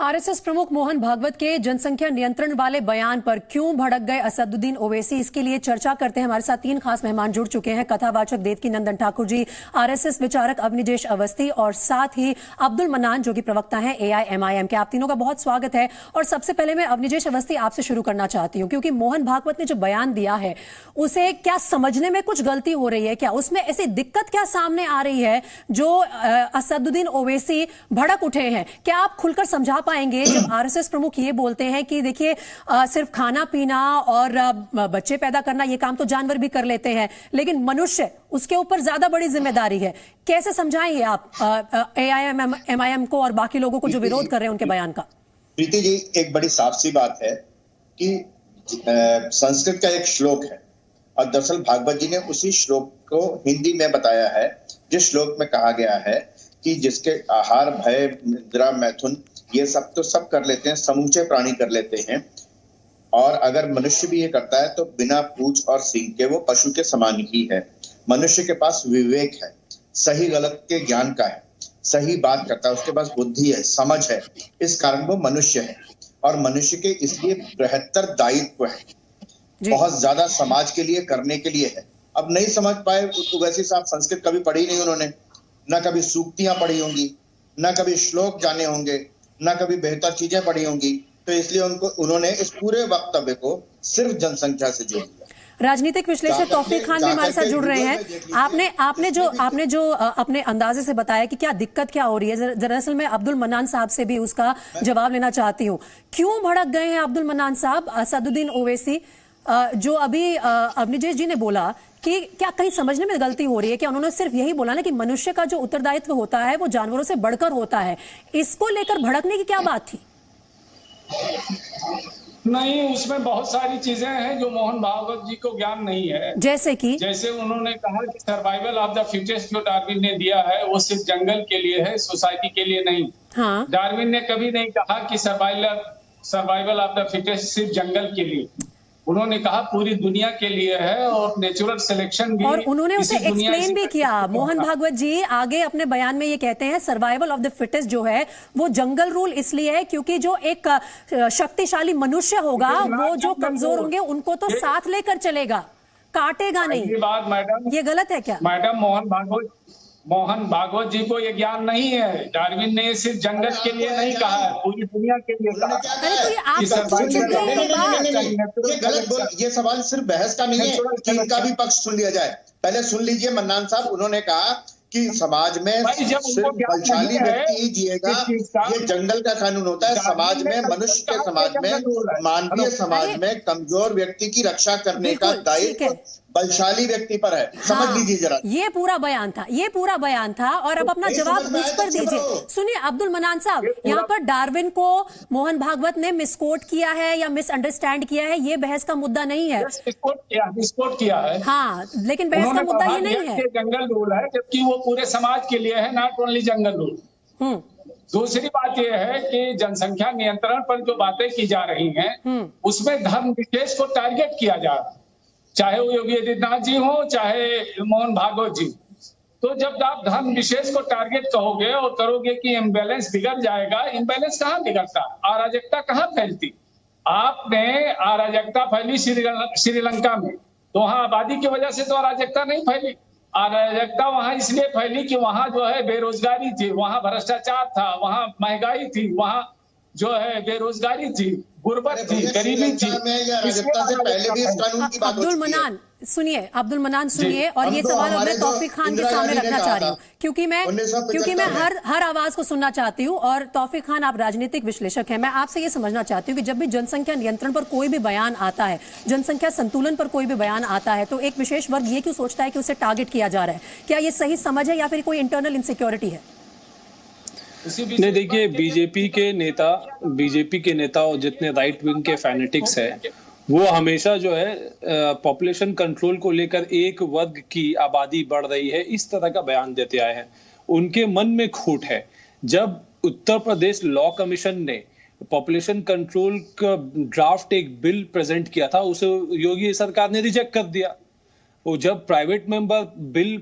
RSS प्रमुख मोहन भागवत के जनसंख्या नियंत्रण वाले बयान पर क्यों भड़क गए असदुद्दीन ओवैसी, इसके लिए चर्चा करते हैं। हमारे साथ तीन खास मेहमान जुड़ चुके हैं। कथावाचक देवकी नंदन ठाकुर जी, आरएसएस विचारक अवनिजेश अवस्थी और साथ ही अब्दुल मन्नान जो कि प्रवक्ता हैं एआईएमआईएम के। आप तीनों का बहुत स्वागत है। और सबसे पहले मैं अवनिजेश अवस्थी आपसे शुरू करना चाहती हूँ, क्योंकि मोहन भागवत ने जो बयान दिया है उसे क्या समझने में कुछ गलती हो रही है क्या? उसमें ऐसी दिक्कत क्या सामने आ रही है जो असदुद्दीन ओवैसी भड़क उठे हैं? क्या आप खुलकर समझा पाएंगे जब आरएसएस प्रमुख ये बोलते हैं कि देखिए सिर्फ खाना पीना और बच्चे पैदा करना ये काम तो जानवर भी कर लेते हैं, लेकिन मनुष्य उसके ऊपर ज्यादा बड़ी जिम्मेदारी है। कैसे समझाएंगे आप एआईएमआईएम को और बाकी लोगों को जो विरोध कर रहे हैं उनके बयान का? प्रीति जी, एक बड़ी साफ सी बात है कि संस्कृत का एक श्लोक है और दरअसल भागवत जी ने उसी श्लोक को हिंदी में बताया है, जिस श्लोक में कहा गया है कि जिसके आहार, भय, निद्रा, मैथुन ये सब तो सब कर लेते हैं, समूचे प्राणी कर लेते हैं, और अगर मनुष्य भी ये करता है तो बिना पूंछ और सींग के वो पशु के समान ही है। मनुष्य के पास विवेक है, सही गलत के ज्ञान का है, सही बात करता है, उसके पास बुद्धि है, समझ है, इस कारण वो मनुष्य है। और मनुष्य के इसलिए बृहत्तर दायित्व है, बहुत ज्यादा समाज के लिए करने के लिए है। अब नहीं समझ पाए ओवैसी साहब, संस्कृत कभी पढ़ी नहीं उन्होंने, न कभी सूक्तियां पढ़ी होंगी, न कभी श्लोक जाने होंगे, न कभी बेहतर चीजें पढ़ी होंगी, तो इसलिए उन्होंने इस पूरे वक्तव्य को सिर्फ जनसंख्या से जोड़ दिया। राजनीतिक विश्लेषक तौफीक खान भी हमारे साथ जुड़ रहे हैं। आपने जो अपने अंदाजे से बताया कि क्या दिक्कत क्या हो रही है, दरअसल मैं अब्दुल मन्नान साहब से भी उसका जवाब लेना चाहती हूँ। क्यों भड़क गए हैं अब्दुल मन्नान साहब? असदुद्दीन ओवैसी जो अभी अवनिजेश जी ने बोला कि क्या कहीं समझने में गलती हो रही है? क्या उन्होंने सिर्फ यही बोला ना कि मनुष्य का जो उत्तरदायित्व होता है वो जानवरों से बढ़कर होता है, इसको लेकर भड़कने की क्या बात थी? नहीं, उसमें बहुत सारी चीजें हैं जो मोहन भागवत जी को ज्ञान नहीं है। जैसे उन्होंने कहा कि सर्वाइवल ऑफ द फिटेस्ट जो डार्विन ने दिया है वो सिर्फ जंगल के लिए है, सोसाइटी के लिए नहीं। हाँ। डार्विन ने कभी नहीं कहा कि सर्वाइवल ऑफ द फिटेस्ट सिर्फ जंगल के लिए। उन्होंने कहा पूरी दुनिया के लिए है और नेचुरल सिलेक्शन भी, और उन्होंने उसे एक्सप्लेन भी किया। मोहन भागवत जी आगे अपने बयान में ये कहते हैं सर्वाइवल ऑफ द फिटेस्ट जो है वो जंगल रूल इसलिए है क्योंकि जो एक शक्तिशाली मनुष्य होगा वो जो कमजोर होंगे उनको तो साथ लेकर चलेगा, काटेगा नहीं। ये बात मैडम, ये गलत है क्या? मैडम, मोहन भागवत जी को ये ज्ञान नहीं है। डार्विन ने सिर्फ जंगल के लिए नहीं कहा है, पूरी दुनिया के लिए कहा। ये सवाल सिर्फ बहस का नहीं है कि इनका भी पक्ष सुन लिया जाए। पहले सुन लीजिए मन्नान साहब, उन्होंने कहा कि समाज में सिर्फ बलशाली व्यक्ति ही जिएगा, ये जंगल का कानून होता है। समाज में, मनुष्य के समाज में, मानवीय समाज में कमजोर व्यक्ति की रक्षा करने का दायित्व बलशाली व्यक्ति पर है। समझ लीजिए जरा। ये पूरा बयान था और अब अपना जवाब उस पर दीजिए। सुनिए अब्दुल मन्नान साहब, यहाँ पर डार्विन को मोहन भागवत ने मिसकोट किया है या मिसअंडरस्टैंड किया है, ये बहस का मुद्दा नहीं है। मिसकोट किया है, हाँ, लेकिन बहस का मुद्दा ये नहीं है। जंगल रूल है जबकि वो पूरे समाज के लिए है, नॉट ओनली जंगल रूल। दूसरी बात यह है कि जनसंख्या नियंत्रण पर जो बातें की जा रही हैं उसमें धर्म विशेष को टारगेट किया जा रहा है, चाहे वो योगी आदित्यनाथ जी हो चाहे मोहन भागवत जी। तो जब आप धर्म विशेष को टारगेट कहोगे और करोगे कि इम्बैलेंस बिगड़ जाएगा, इम्बैलेंस कहाँ बिगड़ता, अराजकता कहाँ फैलती? आपने अराजकता फैली श्रीलंका में, तो वहां आबादी की वजह से तो अराजकता नहीं फैली। अराजकता वहां इसलिए फैली कि वहां जो है बेरोजगारी थी, वहां भ्रष्टाचार था, वहां महंगाई थी, वहां जो है बेरोजगारी थी, गुर्बत थी, गरीबी थी। अब्दुल मन्नान सुनिए और ये सवाल मैं तौफीक खान के सामने रखना चाह रही हूँ क्योंकि मैं हर आवाज को सुनना चाहती हूँ। और तौफीक खान, आप राजनीतिक विश्लेषक हैं, मैं आपसे ये समझना चाहती हूँ कि जब भी जनसंख्या नियंत्रण पर कोई भी बयान आता है, जनसंख्या संतुलन पर कोई भी बयान आता है, तो एक विशेष वर्ग ये क्यों सोचता है कि उसे टारगेट किया जा रहा है? क्या ये सही समझ है या फिर कोई इंटरनल इनसिक्योरिटी है? नहीं, देखिए, बीजेपी के नेता और जितने राइट विंग के फैनेटिक्स हैं वो हमेशा जो है पॉपुलेशन कंट्रोल को लेकर एक वर्ग की आबादी बढ़ रही है इस तरह का बयान देते आए हैं। उनके मन में खोट है। जब उत्तर प्रदेश लॉ कमीशन ने पॉपुलेशन कंट्रोल का ड्राफ्ट एक बिल प्रेजेंट किया था, उसे योगी सरकार ने रिजेक्ट कर दिया। वो जब प्राइवेट मेंबर बिल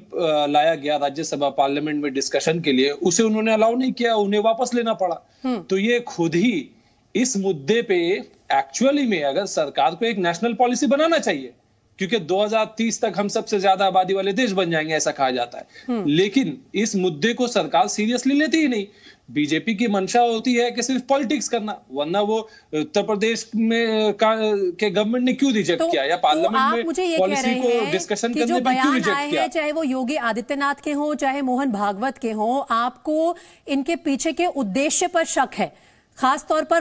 लाया गया राज्यसभा पार्लियामेंट में डिस्कशन के लिए, उसे उन्होंने अलाउ नहीं किया, उन्हें वापस लेना पड़ा। तो ये खुद ही इस मुद्दे पे एक्चुअली में अगर सरकार को एक नेशनल पॉलिसी बनाना चाहिए, क्योंकि 2030 तक हम सबसे ज्यादा आबादी वाले देश बन जाएंगे ऐसा कहा जाता है, लेकिन इस मुद्दे को सरकार सीरियसली लेती ही नहीं। बीजेपी की मंशा होती है कि सिर्फ पॉलिटिक्स करना, वरना वो उत्तर प्रदेश में के गवर्नमेंट ने क्यों रिजेक्ट किया, या पार्लियामेंट में पॉलिसी को डिस्कशन करने पे क्यों रिजेक्ट किया? चाहे वो योगी आदित्यनाथ के हों, चाहे मोहन भागवत के हों, आपको इनके पीछे के उद्देश्य पर शक है। खास तौर पर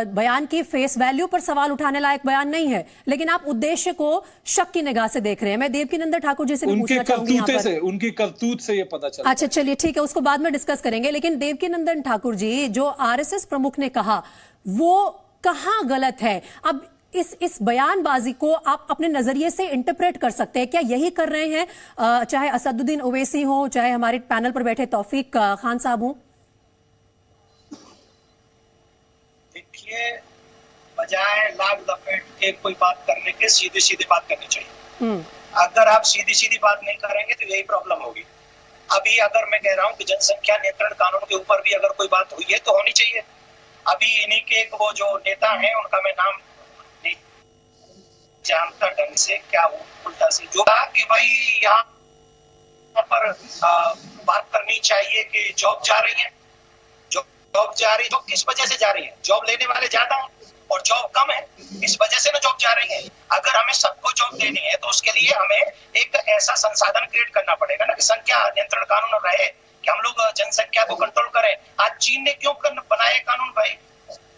बयान की फेस वैल्यू पर सवाल उठाने लायक बयान नहीं है, लेकिन आप उद्देश्य को शक की निगाह से देख रहे हैं। मैं देवकीनंदन ठाकुर जी से भी पूछना चाहूंगी यहाँ पर। उनकी करतूत से ये पता चला। अच्छा चलिए ठीक है, उसको बाद में डिस्कस करेंगे, लेकिन देवकीनंदन ठाकुर जी, जो आरएसएस प्रमुख ने कहा वो कहाँ गलत है? अब इस बयानबाजी को आप अपने नजरिए से इंटरप्रेट कर सकते हैं, क्या यही कर रहे हैं चाहे असदुद्दीन ओवैसी हो, चाहे हमारे पैनल पर बैठे तौफीक खान साहब हो? बजाय लाग लपेट के कोई बात करने के सीधी सीधी बात करनी चाहिए। अगर आप सीधी सीधी बात नहीं करेंगे तो यही प्रॉब्लम होगी। अभी अगर मैं कह रहा हूँ कि जनसंख्या नियंत्रण कानून के ऊपर भी अगर कोई बात हुई है तो होनी चाहिए। अभी इन्हीं के एक वो जो नेता हैं, उनका मैं नाम नहीं जानता ढंग से, क्या वो उल्टा से जो कहा कि भाई यहाँ पर बात करनी चाहिए कि जॉब जा रही है, जॉब जा रही है, जॉब किस वजह से जा रही है? जॉब लेने वाले ज्यादा हैं और जॉब कम है, इस वजह से ना जॉब जा रही है। अगर हमें सबको जॉब देनी है तो उसके लिए हमें एक ऐसा संसाधन क्रिएट करना पड़ेगा ना कि संख्या नियंत्रण कानून रहे, कि हम लोग जनसंख्या को कंट्रोल करें। आज चीन ने क्यों बनाया कानून भाई?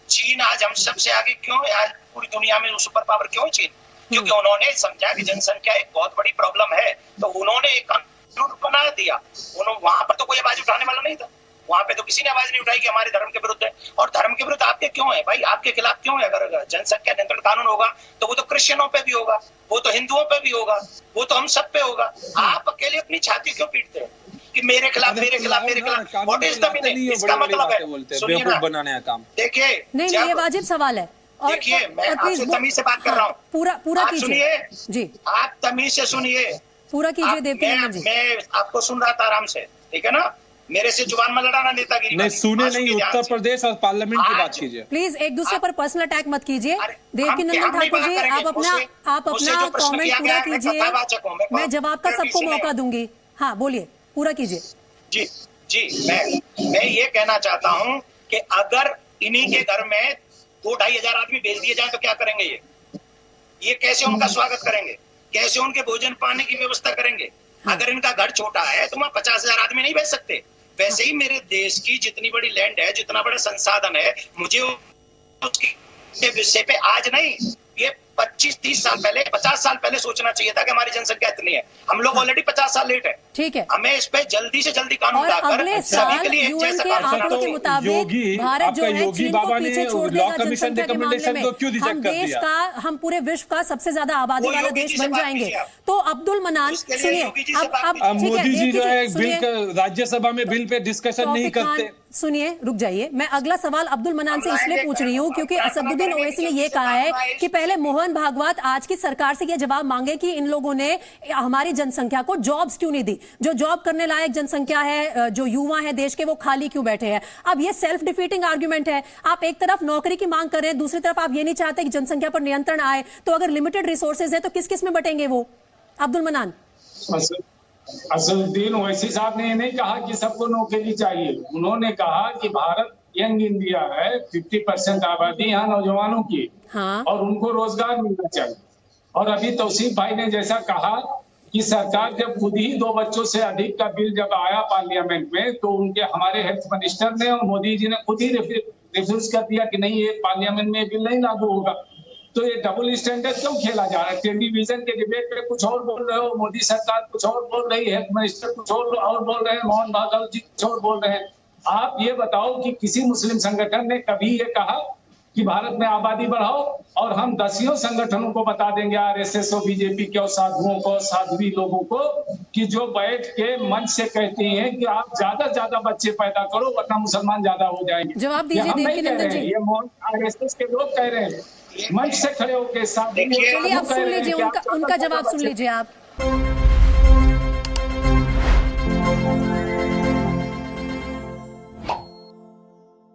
चीन आज हम सबसे आगे क्यों है? आज पूरी दुनिया में सुपर पावर क्यों है चीन? क्योंकि उन्होंने समझा कि जनसंख्या एक बहुत बड़ी प्रॉब्लम है, तो उन्होंने एक कानून बना दिया। वहां पर तो कोई आवाज उठाने वाला नहीं था, वहां पे तो किसी ने आवाज नहीं उठाई कि हमारे धर्म के विरुद्ध है। और धर्म के विरुद्ध आपके क्यों है भाई? आपके खिलाफ क्यों है? अगर जनसंख्या नियंत्रण कानून होगा तो वो तो क्रिश्चियनों पे भी होगा, वो तो हिंदुओं पे भी होगा, वो तो हम सब पे होगा। आप अकेले अपनी छाती क्यों पीटते हैं कि मेरे खिलाफ, मेरे खिलाफ, मेरे खिलाफ? What is the meaning? इसका मतलब है, सुनिए ना, बनाने का काम। देखिए, नहीं ये वाजिब सवाल है। और देखिए, मैं आपसे तमीज से बात कर रहा हूँ, पूरा कीजिए जी, आप तमीज से सुनिए, पूरा कीजिए देवकीनंदन जी। मैं आपको सुन रहा था आराम से, ठीक है ना? मेरे से जुबान में लड़ाना नेतागिरी नहीं, सुने नहीं, उत्तर प्रदेश और पार्लियामेंट की बात कीजिए प्लीज। एक दूसरे पर पर्सनल अटैक मत कीजिए। देवकीनंदन ठाकुर जी, आप अपना कमेंट पूरा कीजिए, मैं जवाब का सबको मौका दूंगी। हाँ बोलिए, पूरा कीजिए। जी जी, मैं ये कहना चाहता हूँ कि अगर इन्हीं के घर में 2-2.5 हजार आदमी भेज दिए जाए तो क्या करेंगे? ये कैसे उनका स्वागत करेंगे? कैसे उनके भोजन पानी की व्यवस्था करेंगे? अगर इनका घर छोटा है तो वहाँ 50,000 आदमी नहीं भेज सकते। वैसे ही मेरे देश की जितनी बड़ी लैंड है, जितना बड़ा संसाधन है, मुझे उसके विषय पे आज नहीं, ये 25-30 साल पहले, 50 साल पहले सोचना चाहिए था कि हमारी जनसंख्या इतनी है। हम लोग ऑलरेडी 50 साल लेट है। ठीक है, हमें इस पे जल्दी से जल्दी कानून लाकर सभी के लिए यूएन के आंकड़ों के मुताबिक भारत जो है चीन को पीछे छोड़ देगा जनसंख्या के मामले में। हम देश का, हम पूरे विश्व का सबसे ज्यादा आबादी वाला देश बन जाएंगे। तो अब्दुल मनान सुनिए, अब मोदी जी जो है बिल राज्यसभा में बिल पे डिस्कशन नहीं करते। सुनिए, रुक जाइए, मैं अगला सवाल अब्दुल मनान से इसलिए पूछ रही हूँ क्योंकि असदुद्दीन ओवैसी ने ये कहा है कि पहले मोहन भागवत आज की सरकार से ये जवाब मांगे कि इन लोगों ने हमारी जनसंख्या को जॉब्स क्यों नहीं दी, जो जॉब करने लायक जनसंख्या है, जो युवा है देश के, वो खाली क्यों बैठे हैं। अब ये सेल्फ डिफीटिंग आर्गुमेंट है। आप एक तरफ नौकरी की मांग कर रहे हैं, दूसरी तरफ आप ये नहीं चाहते कि जनसंख्या पर नियंत्रण आए, तो अगर लिमिटेड रिसोर्सेज है तो किस किस में बटेंगे वो? अब्दुल मनान। असदुद्दीन ओवैसी साहब ने ये नहीं कहा कि सबको नौकरी चाहिए, उन्होंने कहा कि भारत यंग इंडिया है, 50% आबादी यहाँ नौजवानों की, हाँ। और उनको रोजगार मिलना चाहिए। और अभी तौसीफ भाई ने जैसा कहा कि सरकार जब खुद ही 2 बच्चों से अधिक का बिल जब आया पार्लियामेंट में, तो उनके हमारे हेल्थ मिनिस्टर ने और मोदी जी ने खुद ही रिफ्यूज कर दिया कि नहीं, ये पार्लियामेंट में बिल नहीं लागू होगा। तो ये डबल स्टैंडर्ड क्यों खेला जा रहा है? टेलीविजन के डिबेट में कुछ और बोल रहे हो, मोदी सरकार कुछ और बोल रही है, हेल्थ मिनिस्टर कुछ और बोल रहे हैं, मोहन भागवत जी कुछ और बोल रहे हैं। आप ये बताओ कि किसी मुस्लिम संगठन ने कभी ये कहा कि भारत में आबादी बढ़ाओ? और हम दसियों संगठनों को बता देंगे, आरएसएस और बीजेपी के और साधुओं को, साध्वी लोगों को, कि जो बैठ के मंच से कहते हैं कि आप ज्यादा से ज्यादा बच्चे पैदा करो वरना मुसलमान ज्यादा हो जाएंगे। जवाब दीजिए देवकीनंदन जी। ये आरएसएस के लोग कह रहे हैं, मंच से खड़े होकर साथ। चलिए आप सुन लीजिए, उनका जवाब सुन लीजिए आप।